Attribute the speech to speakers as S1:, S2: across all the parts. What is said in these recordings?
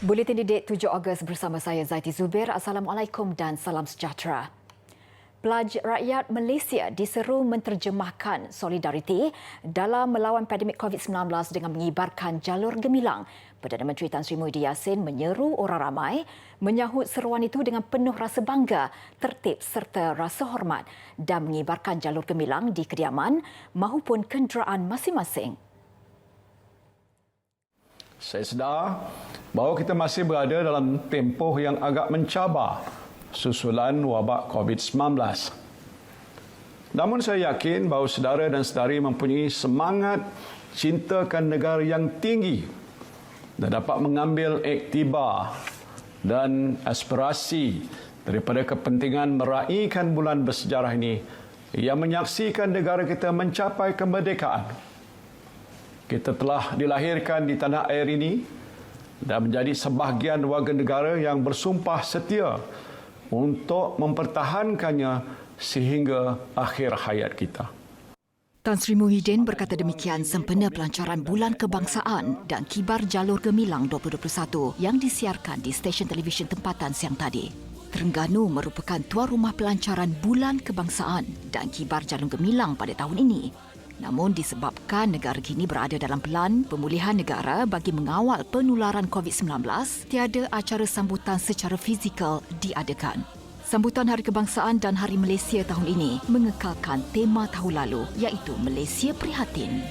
S1: Buletin Didik 7 Ogos bersama saya Zaiti Zubir. Assalamualaikum dan salam sejahtera. Pelaj rakyat Malaysia diseru menterjemahkan solidariti dalam melawan pandemik COVID-19 dengan mengibarkan jalur gemilang. Perdana Menteri Tan Sri Muhyiddin Yassin menyeru orang ramai menyahut seruan itu dengan penuh rasa bangga, tertib serta rasa hormat dan mengibarkan jalur gemilang di kediaman maupun kenderaan masing-masing.
S2: Saya sedar bahawa kita masih berada dalam tempoh yang agak mencabar susulan wabak COVID-19. Namun saya yakin bahawa saudara dan saudari mempunyai semangat cintakan negara yang tinggi dan dapat mengambil iktibar dan aspirasi daripada kepentingan meraihkan bulan bersejarah ini yang menyaksikan negara kita mencapai kemerdekaan. Kita telah dilahirkan di tanah air ini dan menjadi sebahagian warga negara yang bersumpah setia untuk mempertahankannya sehingga akhir hayat kita.
S1: Tan Sri Muhyiddin berkata demikian sempena pelancaran Bulan Kebangsaan dan Kibar Jalur Gemilang 2021 yang disiarkan di stesen televisyen tempatan siang tadi. Terengganu merupakan tuan rumah pelancaran Bulan Kebangsaan dan Kibar Jalur Gemilang pada tahun ini. Namun disebabkan negara kini berada dalam pelan pemulihan negara bagi mengawal penularan COVID-19, tiada acara sambutan secara fizikal diadakan. Sambutan Hari Kebangsaan dan Hari Malaysia tahun ini mengekalkan tema tahun lalu iaitu Malaysia Prihatin.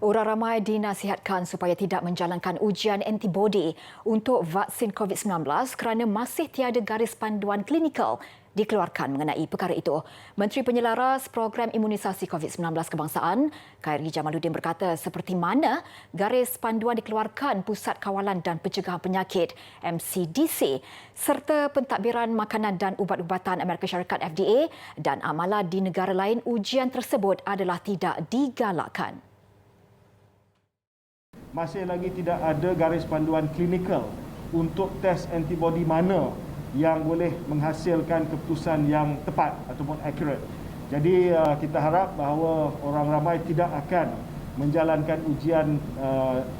S1: Orang ramai dinasihatkan supaya tidak menjalankan ujian antibodi untuk vaksin COVID-19 kerana masih tiada garis panduan klinikal dikeluarkan mengenai perkara itu. Menteri Penyelaras Program Imunisasi COVID-19 Kebangsaan, Khairi Jamaluddin berkata seperti mana garis panduan dikeluarkan Pusat Kawalan dan Pencegahan Penyakit MCDC serta pentadbiran makanan dan ubat-ubatan Amerika Syarikat FDA dan amalan di negara lain, ujian tersebut adalah tidak digalakkan.
S3: Masih lagi tidak ada garis panduan klinikal untuk tes antibodi mana yang boleh menghasilkan keputusan yang tepat ataupun accurate. Jadi kita harap bahawa orang ramai tidak akan menjalankan ujian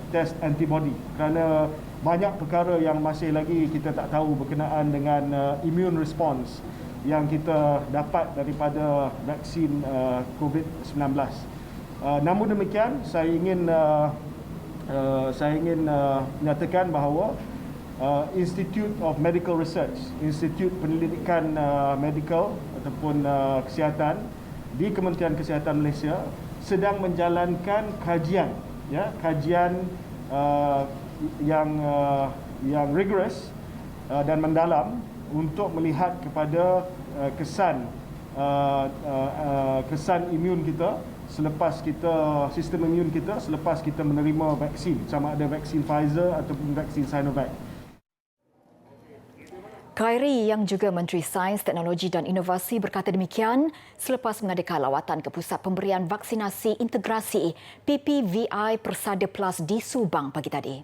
S3: tes antibodi kerana banyak perkara yang masih lagi kita tak tahu berkenaan dengan immune response yang kita dapat daripada vaksin COVID-19. Namun demikian, saya ingin menyatakan bahawa Institute of Medical Research, Institut Penyelidikan Medikal ataupun Kesihatan di Kementerian Kesihatan Malaysia sedang menjalankan kajian, kajian yang rigorous dan mendalam untuk melihat kepada kesan imun kita selepas sistem imun kita selepas kita menerima vaksin, sama ada vaksin Pfizer ataupun vaksin Sinovac.
S1: Khairi yang juga Menteri Sains, Teknologi dan Inovasi berkata demikian selepas mengadakan lawatan ke Pusat Pemberian Vaksinasi Integrasi PPVI Persada Plus di Subang pagi tadi.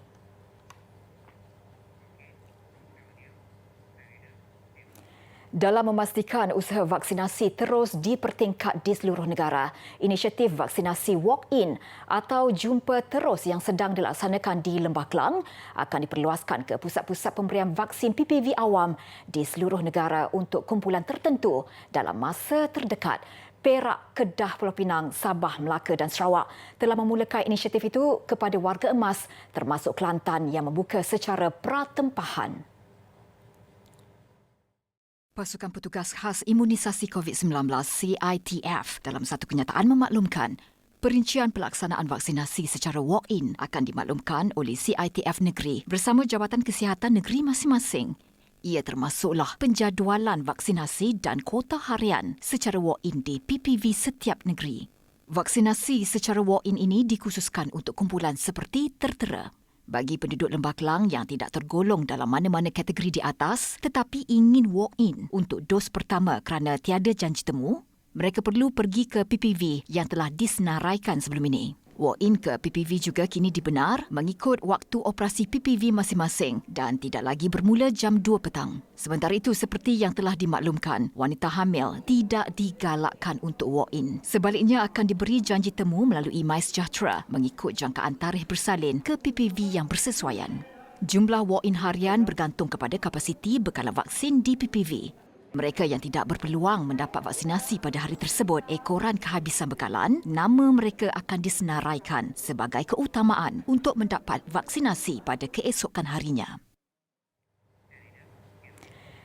S1: Dalam memastikan usaha vaksinasi terus dipertingkat di seluruh negara, inisiatif vaksinasi walk-in atau jumpa terus yang sedang dilaksanakan di Lembah Kelang akan diperluaskan ke pusat-pusat pemberian vaksin PPV awam di seluruh negara untuk kumpulan tertentu dalam masa terdekat. Perak, Kedah, Pulau Pinang, Sabah, Melaka dan Sarawak telah memulakan inisiatif itu kepada warga emas termasuk Kelantan yang membuka secara pratempahan. Pasukan Petugas Khas Imunisasi COVID-19 CITF dalam satu kenyataan memaklumkan perincian pelaksanaan vaksinasi secara walk-in akan dimaklumkan oleh CITF negeri bersama Jabatan Kesihatan negeri masing-masing. Ia termasuklah penjadualan vaksinasi dan kuota harian secara walk-in di PPV setiap negeri. Vaksinasi secara walk-in ini dikhususkan untuk kumpulan seperti tertera. Bagi penduduk Lembah Kelang yang tidak tergolong dalam mana-mana kategori di atas tetapi ingin walk-in untuk dos pertama kerana tiada janji temu, mereka perlu pergi ke PPV yang telah disenaraikan sebelum ini. Walk-in ke PPV juga kini dibenar mengikut waktu operasi PPV masing-masing dan tidak lagi bermula jam 2 petang. Sementara itu, seperti yang telah dimaklumkan, wanita hamil tidak digalakkan untuk walk-in. Sebaliknya akan diberi janji temu melalui MySejahtera mengikut jangkaan tarikh bersalin ke PPV yang bersesuaian. Jumlah walk-in harian bergantung kepada kapasiti bekalan vaksin di PPV. Mereka yang tidak berpeluang mendapat vaksinasi pada hari tersebut ekoran kehabisan bekalan, nama mereka akan disenaraikan sebagai keutamaan untuk mendapat vaksinasi pada keesokan harinya.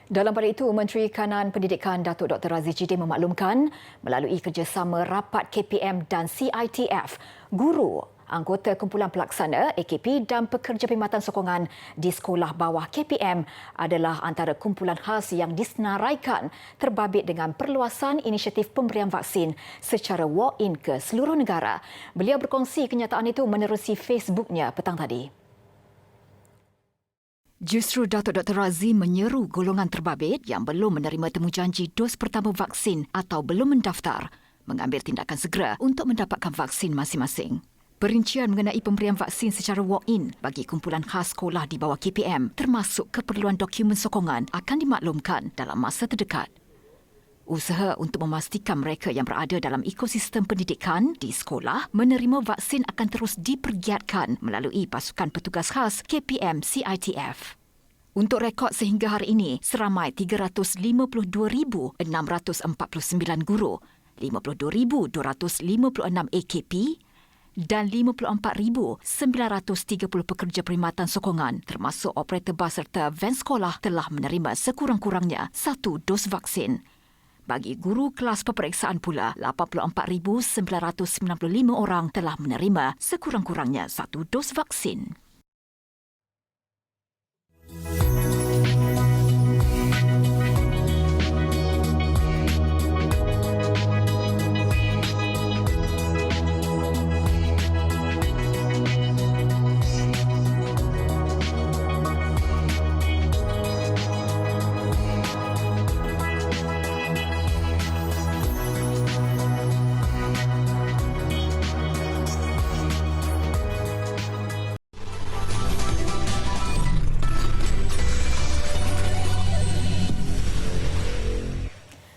S1: Dalam pada itu, Menteri Kanan Pendidikan Datuk Dr. Razif Jidin memaklumkan melalui kerjasama rapat KPM dan CITF, guru, anggota kumpulan pelaksana AKP dan pekerja perkhidmatan sokongan di sekolah bawah KPM adalah antara kumpulan khas yang disenaraikan terbabit dengan perluasan inisiatif pemberian vaksin secara walk-in ke seluruh negara. Beliau berkongsi kenyataan itu menerusi Facebooknya petang tadi. Justru Datuk Dr. Razif menyeru golongan terbabit yang belum menerima temujanji dos pertama vaksin atau belum mendaftar mengambil tindakan segera untuk mendapatkan vaksin masing-masing. Perincian mengenai pemberian vaksin secara walk-in bagi kumpulan khas sekolah di bawah KPM termasuk keperluan dokumen sokongan akan dimaklumkan dalam masa terdekat. Usaha untuk memastikan mereka yang berada dalam ekosistem pendidikan di sekolah menerima vaksin akan terus dipergiatkan melalui pasukan petugas khas KPM CITF. Untuk rekod sehingga hari ini, seramai 352,649 guru, 52,256 AKP dan 54,930 pekerja perkhidmatan sokongan termasuk operator bas serta van sekolah telah menerima sekurang-kurangnya 1 dos vaksin. Bagi guru kelas peperiksaan pula, 84,995 orang telah menerima sekurang-kurangnya 1 dos vaksin.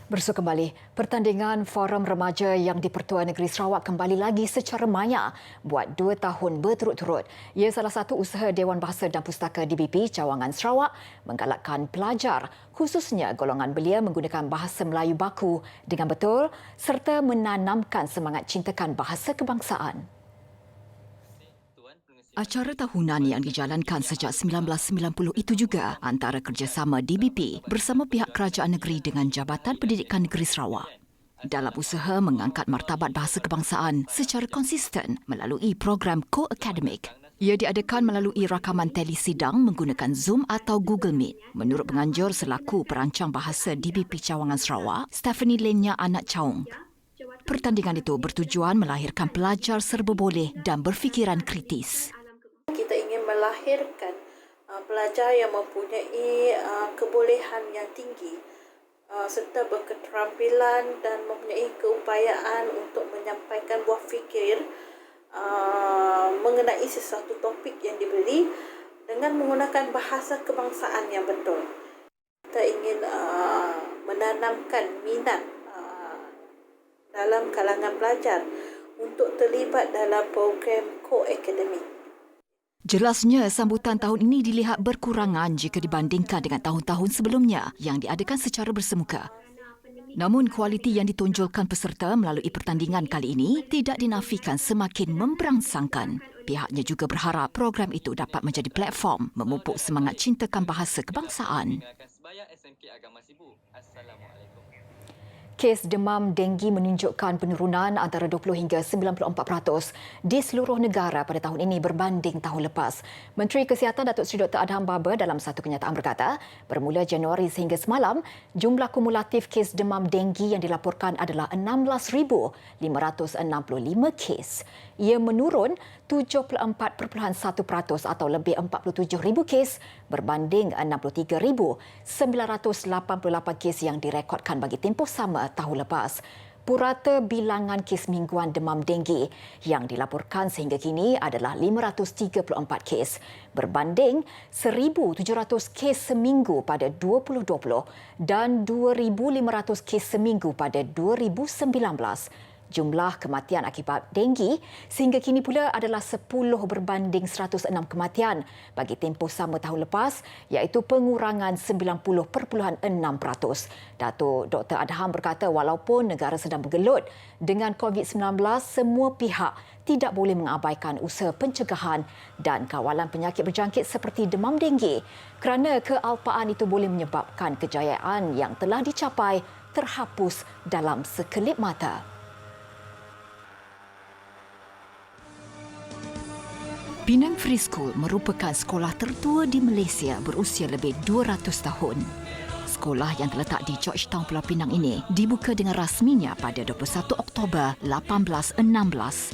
S1: Bersua kembali, pertandingan Forum Remaja yang di-Pertuan Negeri Sarawak kembali lagi secara maya buat 2 tahun berturut-turut. Ia salah satu usaha Dewan Bahasa dan Pustaka DBP Cawangan Sarawak menggalakkan pelajar, khususnya golongan belia menggunakan bahasa Melayu baku dengan betul serta menanamkan semangat cintakan bahasa kebangsaan. Acara tahunan yang dijalankan sejak 1990 itu juga antara kerjasama DBP bersama pihak kerajaan negeri dengan Jabatan Pendidikan Negeri Sarawak dalam usaha mengangkat martabat bahasa kebangsaan secara konsisten melalui program co-akademik. Ia diadakan melalui rakaman telesidang menggunakan Zoom atau Google Meet. Menurut penganjur selaku perancang bahasa DBP Cawangan Sarawak, Stephanie Lenya Anak Chaung, pertandingan itu bertujuan melahirkan pelajar serba boleh dan berfikiran kritis.
S4: Kita ingin melahirkan pelajar yang mempunyai kebolehan yang tinggi serta berketerampilan dan mempunyai keupayaan untuk menyampaikan buah fikir mengenai sesuatu topik yang diberi dengan menggunakan bahasa kebangsaan yang betul. Kita ingin menanamkan minat dalam kalangan pelajar untuk terlibat dalam program co-akademik.
S1: Jelasnya, sambutan tahun ini dilihat berkurangan jika dibandingkan dengan tahun-tahun sebelumnya yang diadakan secara bersemuka. Namun, kualiti yang ditonjolkan peserta melalui pertandingan kali ini tidak dinafikan semakin memberangsangkan. Pihaknya juga berharap program itu dapat menjadi platform memupuk semangat cintakan bahasa kebangsaan. Kes demam denggi menunjukkan penurunan antara 20 hingga 94% di seluruh negara pada tahun ini berbanding tahun lepas. Menteri Kesihatan Datuk Seri Dr. Adham Baba dalam satu kenyataan berkata, bermula Januari sehingga semalam, jumlah kumulatif kes demam denggi yang dilaporkan adalah 16,565 kes. Ia menurun 74.1% atau lebih 47,000 kes berbanding 63,988 kes yang direkodkan bagi tempoh sama tahun lepas. Purata bilangan kes mingguan demam denggi yang dilaporkan sehingga kini adalah 534 kes berbanding 1,700 kes seminggu pada 2020 dan 2,500 kes seminggu pada 2019. Jumlah kematian akibat denggi sehingga kini pula adalah 10 berbanding 106 kematian bagi tempoh sama tahun lepas iaitu pengurangan 90.6%. Datuk Dr. Adham berkata walaupun negara sedang bergelut dengan COVID-19, semua pihak tidak boleh mengabaikan usaha pencegahan dan kawalan penyakit berjangkit seperti demam denggi kerana kealpaan itu boleh menyebabkan kejayaan yang telah dicapai terhapus dalam sekelip mata. Penang Free School merupakan sekolah tertua di Malaysia berusia lebih 200 tahun. Sekolah yang terletak di Georgetown, Pulau Pinang ini dibuka dengan rasminya pada 21 Oktober 1816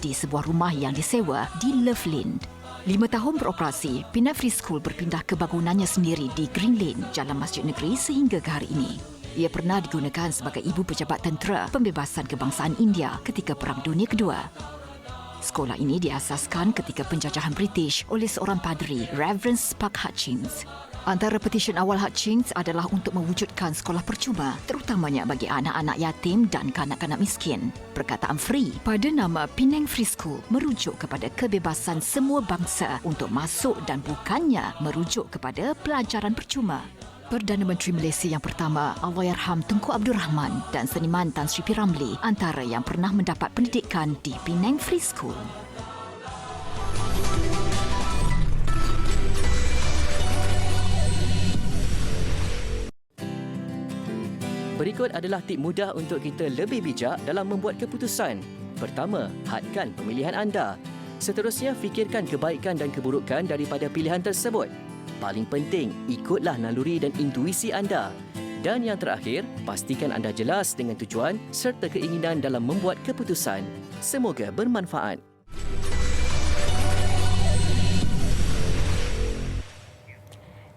S1: di sebuah rumah yang disewa di Loveland. 5 tahun beroperasi, Penang Free School berpindah ke bangunannya sendiri di Green Lane, Jalan Masjid Negeri sehingga ke hari ini. Ia pernah digunakan sebagai ibu pejabat tentera pembebasan kebangsaan India ketika Perang Dunia Kedua. Sekolah ini diasaskan ketika penjajahan British oleh seorang padri, Reverend Spark Hutchins. Antara petisyen awal Hutchins adalah untuk mewujudkan sekolah percuma, terutamanya bagi anak-anak yatim dan kanak-kanak miskin. Perkataan free pada nama Penang Free School merujuk kepada kebebasan semua bangsa untuk masuk dan bukannya merujuk kepada pelajaran percuma. Perdana Menteri Malaysia yang pertama, Allahyarham Tunku Abdul Rahman dan seniman Tan Sri P. Ramlee antara yang pernah mendapat pendidikan di Penang Free School.
S5: Berikut adalah tip mudah untuk kita lebih bijak dalam membuat keputusan. Pertama, hadkan pemilihan anda. Seterusnya, fikirkan kebaikan dan keburukan daripada pilihan tersebut. Paling penting, ikutlah naluri dan intuisi anda. Dan yang terakhir, pastikan anda jelas dengan tujuan serta keinginan dalam membuat keputusan. Semoga bermanfaat.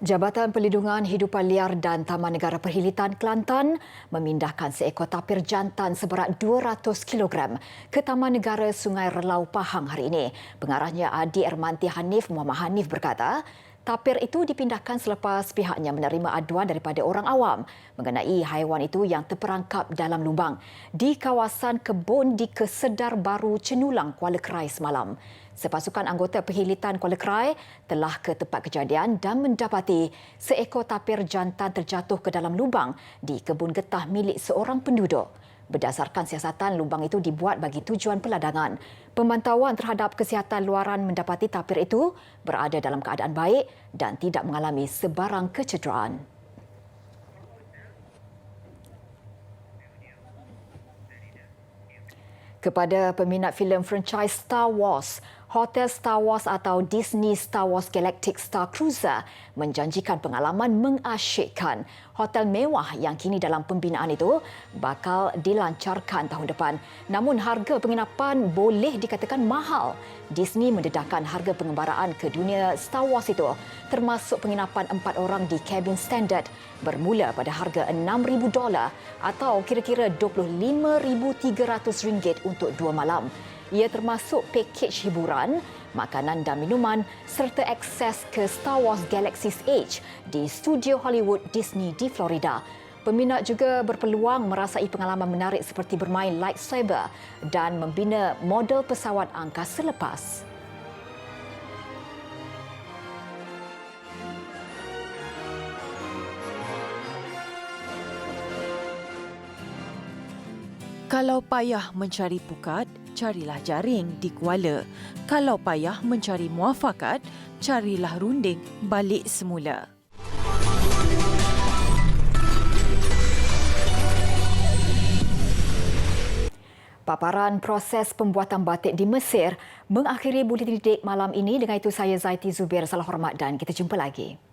S1: Jabatan Perlindungan Hidupan Liar dan Taman Negara Perhilitan Kelantan memindahkan seekor tapir jantan seberat 200 kg ke Taman Negara Sungai Relau Pahang hari ini. Pengarahnya Adi Ermanti Hanif Muhammad Hanif berkata, tapir itu dipindahkan selepas pihaknya menerima aduan daripada orang awam mengenai haiwan itu yang terperangkap dalam lubang di kawasan kebun di Kesedar Baru Cenulang, Kuala Krai semalam. Sepasukan anggota Perhilitan Kuala Krai telah ke tempat kejadian dan mendapati seekor tapir jantan terjatuh ke dalam lubang di kebun getah milik seorang penduduk. Berdasarkan siasatan, lubang itu dibuat bagi tujuan peladangan. Pemantauan terhadap kesihatan luaran mendapati tapir itu berada dalam keadaan baik dan tidak mengalami sebarang kecederaan. Kepada peminat filem franchise Star Wars, Hotel Star Wars atau Disney Star Wars Galactic Star Cruiser menjanjikan pengalaman mengasyikkan. Hotel mewah yang kini dalam pembinaan itu bakal dilancarkan tahun depan. Namun harga penginapan boleh dikatakan mahal. Disney mendedahkan harga pengembaraan ke dunia Star Wars itu termasuk penginapan 4 orang di kabin standard bermula pada harga $6,000 atau kira-kira RM25,300 untuk 2 malam. Ia termasuk pakej hiburan, makanan dan minuman serta akses ke Star Wars Galaxy's Edge di Studio Hollywood Disney di Florida. Peminat juga berpeluang merasai pengalaman menarik seperti bermain lightsaber dan membina model pesawat angkasa lepas.
S6: Kalau payah mencari pukat, carilah jaring di Kuala. Kalau payah mencari muafakat, carilah runding balik semula.
S1: Paparan proses pembuatan batik di Mesir mengakhiri buletin didik malam ini. Dengan itu saya Zaiti Zubir salah hormat dan kita jumpa lagi.